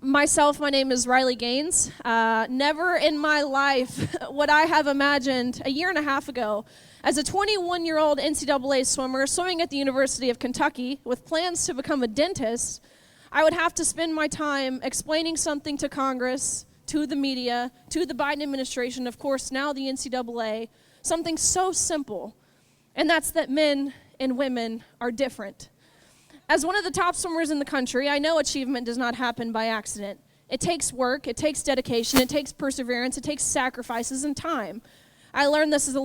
My name is Riley Gaines. Never in my life would I have imagined a year and a half ago, as a 21-year-old NCAA swimmer swimming at the University of Kentucky with plans to become a dentist, I would have to spend my time explaining something to Congress, to the media, to the Biden administration, of course now the NCAA, something so simple, and that's that men and women are different. As one of the top swimmers in the country, I know achievement does not happen by accident. It takes work, it takes dedication, it takes perseverance, it takes sacrifices and time. I learned this as a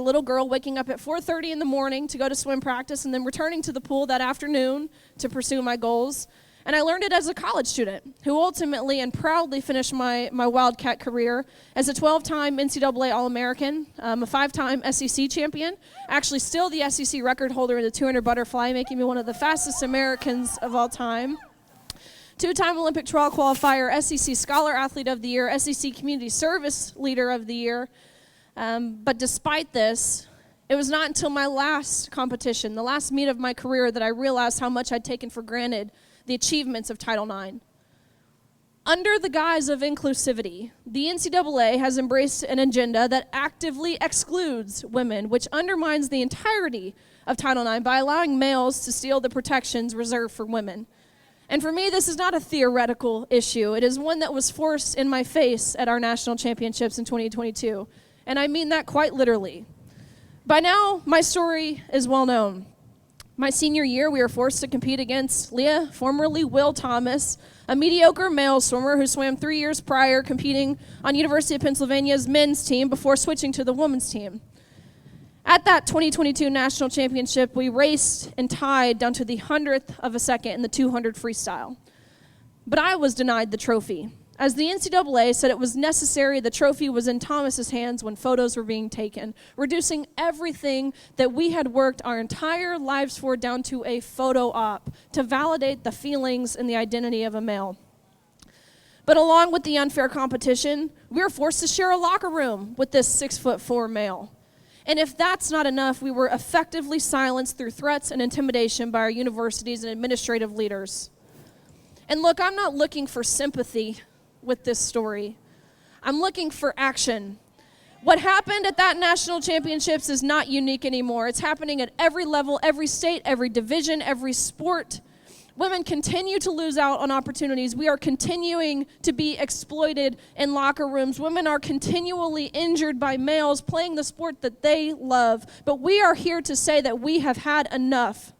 little girl, waking up at 4:30 in the morning to go to swim practice and then returning to the pool that afternoon to pursue my goals. And I learned it as a college student who ultimately and proudly finished my Wildcat career as a 12-time NCAA All-American, a 5-time SEC champion, actually still the SEC record holder in the 200 butterfly, making me one of the fastest Americans of all time. 2-time Olympic trial qualifier, SEC Scholar Athlete of the Year, SEC Community Service Leader of the Year. But despite this, it was not until my last competition, the last meet of my career, that I realized how much I'd taken for granted the achievements of Title IX. Under the guise of inclusivity, the NCAA has embraced an agenda that actively excludes women, which undermines the entirety of Title IX by allowing males to steal the protections reserved for women. And for me, this is not a theoretical issue. It is one that was forced in my face at our national championships in 2022. And I mean that quite literally. By now, my story is well known. My senior year, we were forced to compete against Leah, formerly Will Thomas, a mediocre male swimmer who swam 3 years prior, competing on University of Pennsylvania's men's team before switching to the women's team. At that 2022 national championship, we raced and tied down to the 100th of a second in the 200 freestyle. But I was denied the trophy. As the NCAA said it was necessary, the trophy was in Thomas's hands when photos were being taken, reducing everything that we had worked our entire lives for down to a photo op to validate the feelings and the identity of a male. But along with the unfair competition, we were forced to share a locker room with this 6'4" male. And if that's not enough, we were effectively silenced through threats and intimidation by our universities and administrative leaders. And look, I'm not looking for sympathy with this story. I'm looking for action. What happened at that national championships is not unique anymore. It's happening at every level, every state, every division, every sport. Women continue to lose out on opportunities. We are continuing to be exploited in locker rooms. Women are continually injured by males playing the sport that they love. But we are here to say that we have had enough.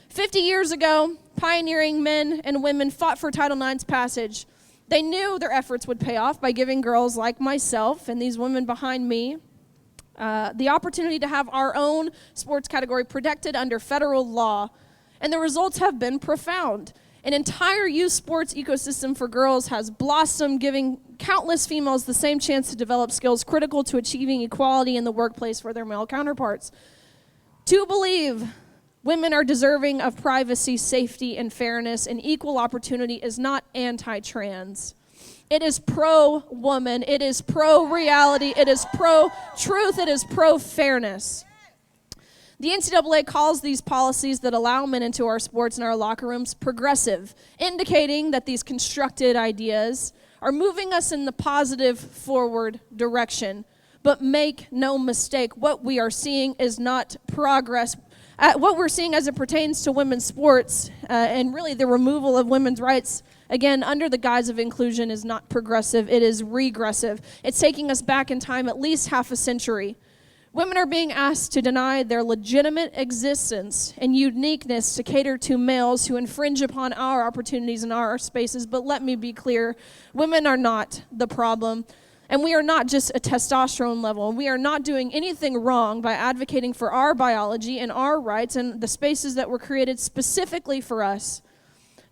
50 years ago, pioneering men and women fought for Title IX's passage. They knew their efforts would pay off by giving girls like myself and these women behind me the opportunity to have our own sports category protected under federal law. And the results have been profound. An entire youth sports ecosystem for girls has blossomed, giving countless females the same chance to develop skills critical to achieving equality in the workplace for their male counterparts. To believe women are deserving of privacy, safety, and fairness, and equal opportunity is not anti-trans. It is pro-woman, it is pro-reality, it is pro-truth, it is pro-fairness. The NCAA calls these policies that allow men into our sports and our locker rooms progressive, indicating that these constructed ideas are moving us in the positive forward direction. But make no mistake, what we are seeing is not progress. What we're seeing as it pertains to women's sports and really the removal of women's rights, again, under the guise of inclusion, is not progressive. It is regressive. It's taking us back in time at least half a century. Women are being asked to deny their legitimate existence and uniqueness to cater to males who infringe upon our opportunities and our spaces. But let me be clear, women are not the problem. And we are not just a testosterone level. We are not doing anything wrong by advocating for our biology and our rights and the spaces that were created specifically for us.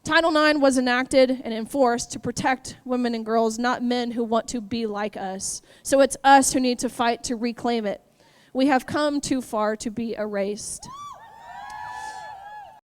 Title IX was enacted and enforced to protect women and girls, not men who want to be like us. So it's us who need to fight to reclaim it. We have come too far to be erased.